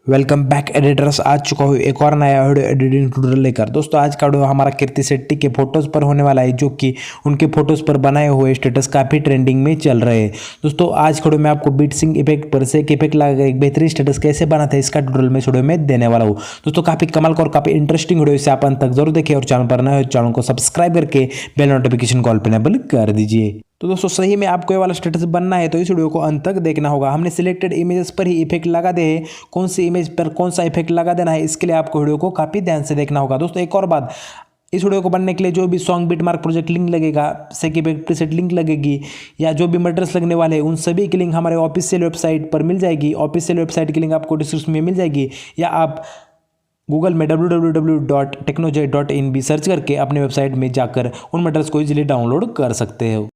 Welcome back editors. आ चुका हूँ एक और नया वीडियो एडिटिंग ट्यूटोरियल लेकर। दोस्तों आज का वीडियो हमारा कीर्ति शेट्टी के फोटोज़ पर होने वाला है, जो कि उनके फोटोज़ पर बनाए हुए स्टेटस काफ़ी ट्रेंडिंग में चल रहे हैं। दोस्तों आज के वीडियो में आपको बीटसिंक इफेक्ट पर से एक इफेक्ट लगाकर एक बेहतरीन स्टेटस कैसे बनाते हैं इसका ट्यूटोरियल में इस वीडियो में देने वाला हूँ। दोस्तों काफ़ी कमाल का और काफ़ी इंटरेस्टिंग वीडियो, इसे आप अंत तक जरूर देखिए और चैनल पर नए हो चैनल को सब्सक्राइब करके बेल नोटिफिकेशन कॉल पर इनेबल कर दीजिए। तो दोस्तों सही में आपको ये वाला स्टेटस बनना है तो इस वीडियो को अंत तक देखना होगा। हमने सिलेक्टेड इमेजेस पर ही इफेक्ट लगा दे हैं, कौन सी इमेज पर कौन सा इफेक्ट लगा देना है इसके लिए आपको वीडियो को काफ़ी ध्यान से देखना होगा। दोस्तों एक और बात, इस वीडियो को बनने के लिए जो भी सॉन्ग बीटमार्क प्रोजेक्ट लिंक लगेगा, सेक इफेक्ट प्रीसेट लिंक लगेगी या जो भी मटेरियल्स लगने वाले हैं उन सभी की लिंक हमारे ऑफिशियल वेबसाइट पर मिल जाएगी। ऑफिशियल वेबसाइट की लिंक आपको डिस्क्रिप्शन में मिल जाएगी या आप गूगल में www.technojet.in भी सर्च करके अपने वेबसाइट में जाकर उन मटेरियल्स को इजीली डाउनलोड कर सकते हो।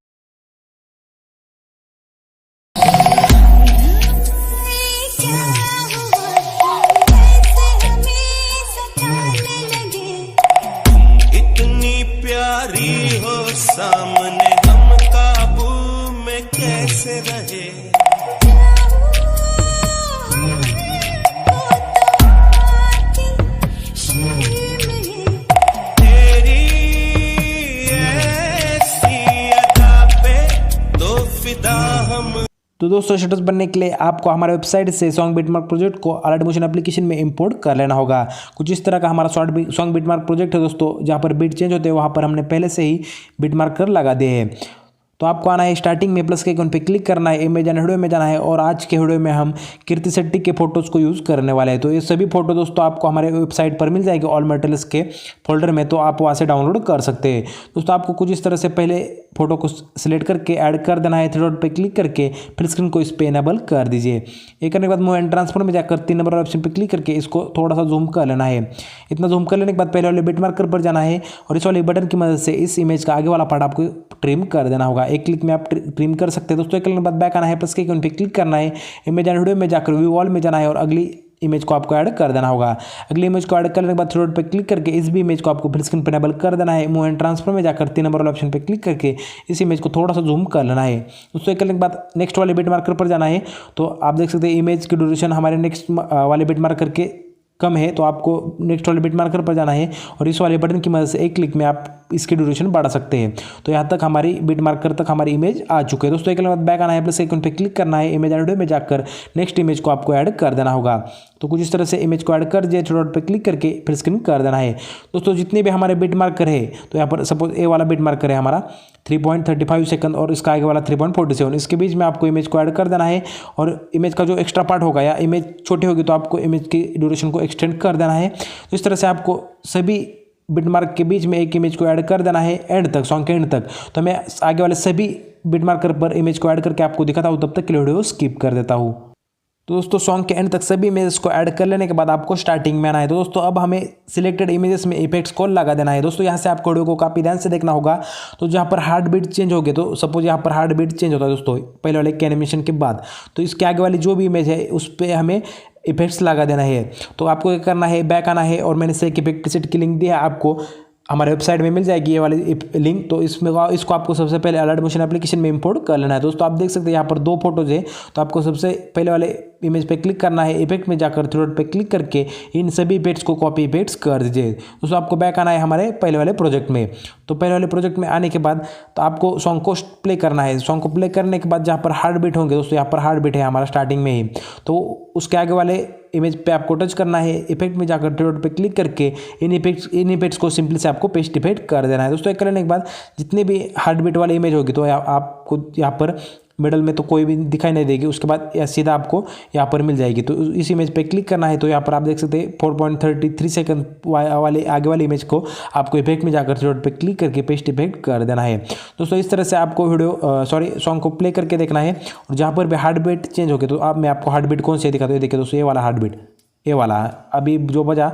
प्यारी हो सामने हम काबू में कैसे रहे। तेरी ऐसी अदा पे तो फिदा हम। तो दोस्तों स्टेटस बनने के लिए आपको हमारे वेबसाइट से सॉन्ग बीटमार्क प्रोजेक्ट को अलाइट मोशन एप्लीकेशन में इंपोर्ट कर लेना होगा। कुछ इस तरह का हमारा सॉन्ग बीटमार्क प्रोजेक्ट है दोस्तों, जहाँ पर बीट चेंज होते हैं वहाँ पर हमने पहले से ही बीटमार्कर लगा दिए हैं। तो आपको आना है स्टार्टिंग में प्लस के आइकन पे क्लिक करना है, इमेज एंड वीडियो में जाना है और आज के वीडियो में हम कीर्ति शेट्टी के फोटोज़ को यूज़ करने वाले हैं। तो ये सभी फोटो दोस्तों आपको हमारे वेबसाइट पर मिल जाएगी ऑल मटेरियल्स के फोल्डर में, तो आप वहाँ से डाउनलोड कर सकते हैं। दोस्तों आपको कुछ इस तरह से पहले फोटो को सिलेक्ट करके ऐड कर देना है, थ्री डॉट पे क्लिक करके फिर स्क्रीन को इस पे इनेबल कर दीजिए। ये करने के बाद मूव एंड ट्रांसफर में जाकर 3 नंबर ऑप्शन पे क्लिक करके इसको थोड़ा सा जूम कर लेना है। इतना जूम कर लेने के बाद पहले वाले बिट मार्कर पर जाना है और इस वाले बटन की मदद से इस इमेज का आगे वाला पार्ट आपको ट्रिम कर देना होगा। एक क्लिक में आप ट्रिम कर सकते हैं। दोस्तों एक क्लिक के बाद बैक आना है, प्लस के आइकन पे क्लिक करना है, इमेज एंड वीडियो में जाकर व्यू ऑल में जाना है और अगली इमेज को आपको ऐड कर देना होगा। अगली इमेज को ऐड करने के बाद थ्री डॉट पे क्लिक करके इस भी इमेज को आपको फिर स्क्रीन पर इनेबल कर देना है। मूव एंड ट्रांसफर में जाकर 3 नंबर वाले ऑप्शन पे क्लिक करके इस इमेज को थोड़ा सा जूम कर लेना है। दोस्तों एक करने के बाद नेक्स्ट वाले बिट मार्कर पर जाना है। तो आप देख सकते हैं इमेज की ड्यूरेशन हमारे नेक्स्ट वाले बिट मार्कर के कम है, तो आपको नेक्स्ट वाले बिट मार्कर पर जाना है और इस वाले बटन की मदद से एक क्लिक में आप इसकी ड्यूरेशन बढ़ा सकते हैं। तो यहाँ तक हमारी बिट मार्कर तक हमारी इमेज आ चुकी है। दोस्तों एक बाद बैक आना है, प्लस आइकन पे क्लिक करना है, इमेज वीडियो में जाकर नेक्स्ट इमेज को आपको ऐड कर देना होगा। तो कुछ इस तरह से इमेज को ऐड कर दिए, थ्री डॉट पे क्लिक करके फिर स्क्रीन कर देना है। दोस्तों जितने भी हमारे बिट मार्कर है, तो यहाँ पर सपोज ए वाला बिट मार्कर है हमारा 3.35 सेकंड और इसका आगे वाला 3.47, इसके बीच में आपको इमेज को ऐड कर देना है और इमेज का जो एक्स्ट्रा पार्ट होगा या इमेज छोटी होगी तो आपको इमेज की ड्यूरेशन को एक्सटेंड कर देना है। तो इस तरह से आपको सभी बिटमार्क के बीच में एक इमेज को ऐड कर देना है एंड तक, सॉन्ग के एंड तक। तो मैं आगे वाले सभी बिटमार्कर पर इमेज को ऐड करके आपको दिखाता हूँ, तब तक के लिए वीडियो स्किप कर देता हूँ। तो दोस्तों सॉन्ग के एंड तक सभी इमेजेस को ऐड कर लेने के बाद आपको स्टार्टिंग में आना है। तो दोस्तों अब हमें सिलेक्टेड इमेजेस में इफेक्ट्स को लगा देना है। दोस्तों यहाँ से आपको वीडियो को काफ़ी ध्यान से देखना होगा। तो जहाँ पर हार्ट बीट चेंज हो गए, तो सपोज यहाँ पर हार्ट बीट चेंज होता है दोस्तों पहले वाले के एनिमेशन के बाद, तो इसके आगे वाली जो भी इमेज है उस पर हमें इफेक्ट्स लगा देना है। तो आपको क्या करना है, बैक आना है और मैंने से एक इफेक्ट सेट की लिंक दी है, आपको हमारे वेबसाइट में मिल जाएगी ये वाली लिंक। तो इसको आपको सबसे पहले अलाइट मोशन एप्लीकेशन में इंपोर्ट कर लेना है। दोस्तों आप देख सकते हैं यहाँ पर 2 फोटोज है, तो आपको सबसे पहले वाले इमेज पे क्लिक करना है, इफेक्ट में जाकर थ्री डॉट पे क्लिक करके इन सभी इफेक्ट्स को कॉपी इफेक्ट्स कर दीजिए। दोस्तों आपको बैक आना है हमारे पहले वाले प्रोजेक्ट में। तो पहले वाले प्रोजेक्ट में आने के बाद तो आपको सॉन्ग को प्ले करना है। सॉन्ग को प्ले करने के बाद जहाँ पर हार्ट बीट होंगे, दोस्तों यहाँ पर हार्ट बीट है हमारा स्टार्टिंग में ही, तो उसके आगे वाले इमेज पे आपको टच करना है, इफेक्ट में जाकर थ्री डॉट पे क्लिक करके इन इफेक्ट्स को सिंपली से आपको पेस्ट इफेक्ट कर देना है। दोस्तों एक करने के बाद जितने भी हार्ट बीट वाली इमेज होगी तो आपको यहाँ पर मिडल में तो कोई भी दिखाई नहीं देगी, उसके बाद या सीधा आपको यहाँ पर मिल जाएगी। तो इस इमेज पे क्लिक करना है। तो यहाँ पर आप देख सकते हैं 4.33 सेकंड वाले आगे वाली इमेज को आपको इफेक्ट में जाकर थ्री डॉट पे क्लिक करके पेस्ट इफेक्ट कर देना है। दोस्तों इस तरह से आपको सॉन्ग को प्ले करके देखना है और जहाँ पर भी हार्ट बीट चेंज हो गए तो अब मैं आपको हार्ट बीट कौन से दिखाता हूँ। देखिए दोस्तों ये वाला हार्ट बीट, ये वाला अभी जो बजा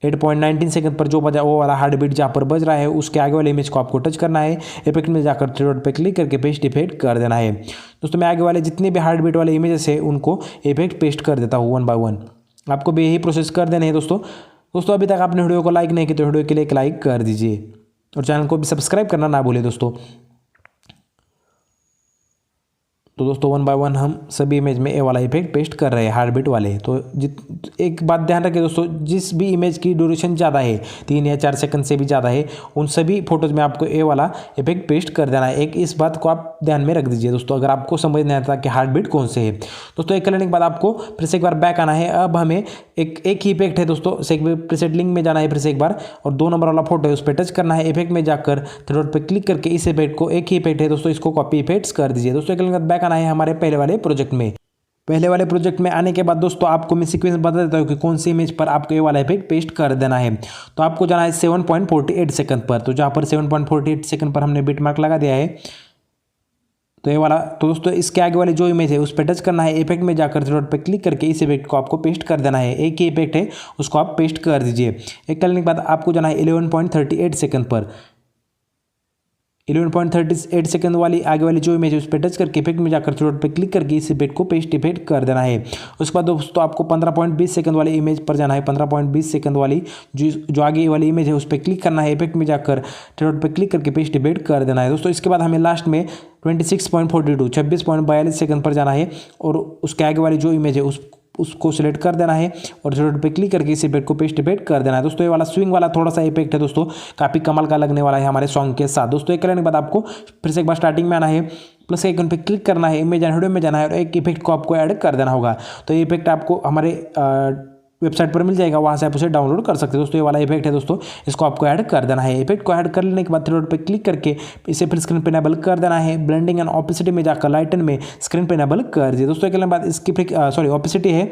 8.19 सेकंड पर जो बजा वो वाला हार्ट बीट जहाँ पर बज रहा है उसके आगे वाले इमेज को आपको टच करना है, इफेक्ट में जाकर थ्री डॉट पे क्लिक करके पेस्ट इफेक्ट कर देना है। दोस्तों मैं आगे वाले जितने भी हार्ट बीट वाले इमेजेस है उनको इफेक्ट पेस्ट कर देता हूँ 1 बाय 1। आपको भी यही प्रोसेस कर देना है दोस्तों अभी तक आपने वीडियो को लाइक नहीं किया तो वीडियो के लिए एक लाइक कर दीजिए और चैनल को भी सब्सक्राइब करना ना भूलें दोस्तों। तो दोस्तों वन बाय वन हम सभी इमेज में ये वाला इफेक्ट पेस्ट कर रहे हैं हार्ट बीट वाले। तो एक बात ध्यान रखिए दोस्तों, जिस भी इमेज की ड्यूरेशन ज़्यादा है 3 या 4 सेकंड से भी ज़्यादा है, उन सभी फोटोज़ में आपको ये वाला इफेक्ट पेस्ट कर देना है। एक इस बात को आप ध्यान में रख दीजिए दोस्तों, अगर आपको समझ नहीं आता कि हार्ट बीट कौन से है। दोस्तों एक करने के बाद आपको फिर से एक बार बैक आना है। अब हमें एक ही इफेक्ट है दोस्तों, प्रीसेट लिंक में जाना है फिर से एक बार, और 2 नंबर वाला फोटो है उस पर टच करना है। इफेक्ट में जाकर थ्री डॉट पे क्लिक करके इस इफेक्ट को, एक ही इफेक्ट है दोस्तों, इसको कॉपी इफेक्ट्स कर दीजिए। दोस्तों एक बाद बैक आना है हमारे पहले वाले प्रोजेक्ट में। पहले वाले प्रोजेक्ट में आने के बाद दोस्तों आपको मैं सीक्वेंस बता देता हूँ कि कौन सी इमेज पर आपको ये वाला इफेक्ट पेस्ट कर देना है। तो आपको जाना है 7.48 सेकंड पर। तो जहाँ पर 7.48 सेकंड पर हमने बिट मार्क लगा दिया है, तो ये वाला, तो दोस्तों इसके आगे वाली जो इमेज है उस पर टच करना है। इफेक्ट में जाकर थ्री डॉट पे क्लिक करके इस इफेक्ट को आपको पेस्ट कर देना है। एक ही इफेक्ट है उसको आप पेस्ट कर दीजिए। एक करने के बाद आपको जाना है 11.38 सेकंड पर। 11.38 सेकंड वाली आगे वाली जो इमेज है उस पर टच करके इफेक्ट में जाकर थ्री डॉट पे क्लिक करके इस इफेक्ट को पेस्ट इफेक्ट कर देना है। उसके बाद दोस्तों आपको 15.20 सेकंड वाली इमेज पर जाना है। 15.20 सेकंड वाली जो आगे वाली इमेज है उस पर क्लिक करना है। इफेक्ट में जाकर थ्री डॉट पे क्लिक करके पेस्ट इफेक्ट कर देना है दोस्तों। इसके बाद हमें लास्ट में 26.42 सेकंड पर जाना है, और उसके आगे वाली जो इमेज है उसको सिलेक्ट कर देना है और थ्री डॉट पे क्लिक करके इस इफेक्ट को पेस्ट इफेक्ट कर देना है दोस्तों। ये वाला स्विंग वाला थोड़ा सा इफेक्ट है दोस्तों, काफ़ी कमाल का लगने वाला है हमारे सॉन्ग के साथ। दोस्तों एक करने के बाद आपको फिर से एक बार स्टार्टिंग में आना है, प्लस के आइकन पे क्लिक करना है, इमेज एंड वीडियो में जाना है और एक इफेक्ट को आपको ऐड कर देना होगा। तो ये इफेक्ट आपको हमारे वेबसाइट पर मिल जाएगा, वहाँ से आप उसे डाउनलोड कर सकते हैं दोस्तों। ये वाला इफेक्ट है दोस्तों, इसको आपको ऐड कर देना है। इफेक्ट को ऐड कर लेने के बाद थ्री डॉट पे क्लिक करके इसे फिर स्क्रीन पे इनेबल कर देना है। ब्लेंडिंग एंड ऑपेसिटी में जाकर लाइटन में स्क्रीन पे इनेबल कर दिए दोस्तों। के बाद इसकी ऑपेसिटी है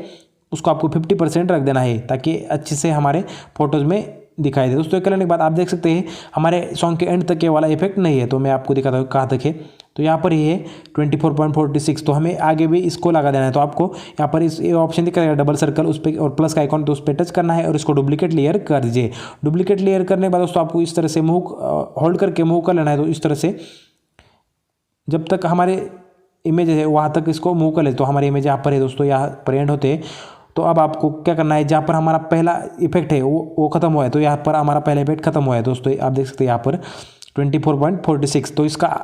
उसको आपको 50% रख देना है, ताकि अच्छे से हमारे फोटोज़ में दिखाई दे दोस्तों। करने के बाद आप देख सकते हैं हमारे सॉन्ग के एंड तक ये वाला इफेक्ट नहीं है, तो मैं आपको दिखाता हूँ कहाँ तक है। तो यहाँ पर ये 24.46, तो हमें आगे भी इसको लगा देना है। तो आपको यहाँ पर ये ऑप्शन दिखाएगा डबल सर्कल, उस पर और प्लस का आइकॉन, तो उस पर टच करना है और इसको डुप्लीकेट लेयर कर दीजिए। डुप्लीकेट लेयर करने के बाद दोस्तों आपको इस तरह से होल्ड करके मूव कर लेना है। तो इस तरह से जब तक हमारे इमेज है वहाँ तक इसको मूव कर ले। तो हमारे इमेज यहाँ पर है दोस्तों, यहाँ पर एंड होते हैं। तो अब आपको क्या करना है, जहाँ पर हमारा पहला इफेक्ट है वो खत्म हुआ है, तो यहाँ पर हमारा पहला इफेक्ट खत्म हुआ है दोस्तों। आप देख सकते हैं यहाँ पर 24.46, तो इसका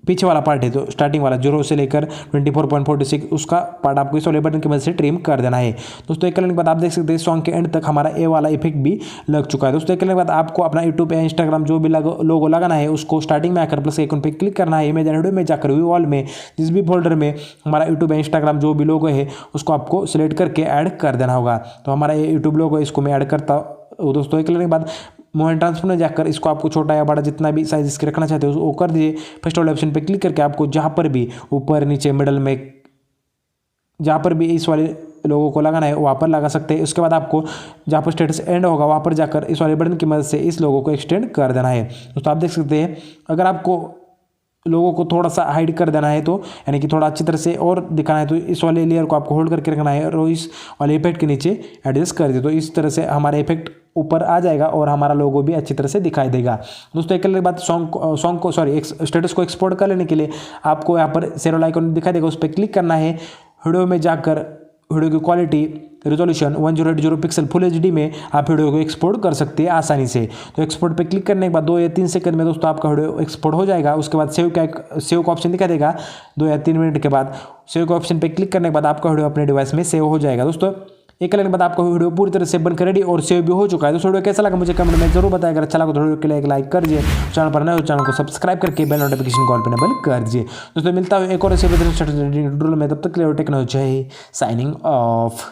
पीछे वाला पार्ट है, तो स्टार्टिंग वाला 0 से लेकर 24.46 उसका पार्ट आपको इस वाले बटन की मदद से ट्रिम कर देना है दोस्तों। एक करने के बाद आप देख सकते हैं सॉन्ग के एंड तक हमारा ये वाला इफेक्ट भी लग चुका है दोस्तों। एक करने के बाद आपको अपना यूट्यूब या इंस्टाग्राम जो भी लोगो लगाना है उसको स्टार्टिंग में आकर प्लस आइकन पे क्लिक करना है। इमेज एंड वीडियो में जाकर व्यू ऑल में जिस भी फोल्डर में हमारा यूट्यूब या इंस्टाग्राम जो भी लोगो है उसको आपको सिलेक्ट करके ऐड कर देना होगा। तो हमारा ये यूट्यूब लोगो है, इसको मैं ऐड करता हूँ दोस्तों। एक करने के बाद मूव एंड ट्रांसफर में जाकर इसको आपको छोटा या बड़ा जितना भी साइज इसके रखना चाहते हो वो कर दीजिए। फर्स्ट वाले ऑप्शन पे क्लिक करके आपको जहाँ पर भी ऊपर नीचे मिडल में जहाँ पर भी इस वाले लोगों को लगाना है वहाँ पर लगा सकते हैं। उसके बाद आपको जहाँ पर स्टेटस एंड होगा वहाँ पर जाकर इस वाले बटन की मदद से इस लोगों को एक्सटेंड कर देना है दोस्तों। आप देख सकते हैं अगर आपको लोगों को थोड़ा सा हाइड कर देना है, तो यानी कि थोड़ा अच्छी तरह से और दिखाना है, तो इस वाले लेयर को आपको होल्ड करके रखना है और इस वाले इफेक्ट के नीचे एडजस्ट कर दिए। तो इस तरह से हमारा इफेक्ट ऊपर आ जाएगा और हमारा लोगो भी अच्छी तरह से दिखाई देगा दोस्तों। एक बात सॉन्ग को स्टेटस को एक्सपोर्ट कर लेने के लिए आपको यहाँ पर सेरोल आइकन दिखाई देगा, उस पर क्लिक करना है। वीडियो में जाकर वीडियो की quality resolution 1080 pixel full HD में आप वीडियो को एक्सपोर्ट कर सकते हैं आसानी से। तो एक्सपोर्ट पे क्लिक करने के बाद 2 या 3 सेकंड में दोस्तों आपका वीडियो एक्सपोर्ट हो जाएगा। उसके बाद सेव का ऑप्शन दिखा देगा। 2 या 3 मिनट के बाद सेव का ऑप्शन पे क्लिक करने के बाद आपका वीडियो अपने डिवाइस में सेव हो जाएगा दोस्तों। एक करने के बाद आपका वीडियो पूरी तरह से बनकर रेडी और सेव भी हो चुका है। दोस्तों वीडियो कैसा लगा मुझे कमेंट में जरूर बताएगा। अगर अच्छा लगा तो वीडियो के लिए एक लाइक कर दीजिए, चैनल पर नए हो चैनल को सब्सक्राइब करके बेल नोटिफिकेशन कॉल पर इनेबल कर दीजिए दोस्तों। मिलता है एक और ऐसे ट्यूटोरियल में, तब तक के लिए टेक्नोलॉजी साइनिंग ऑफ।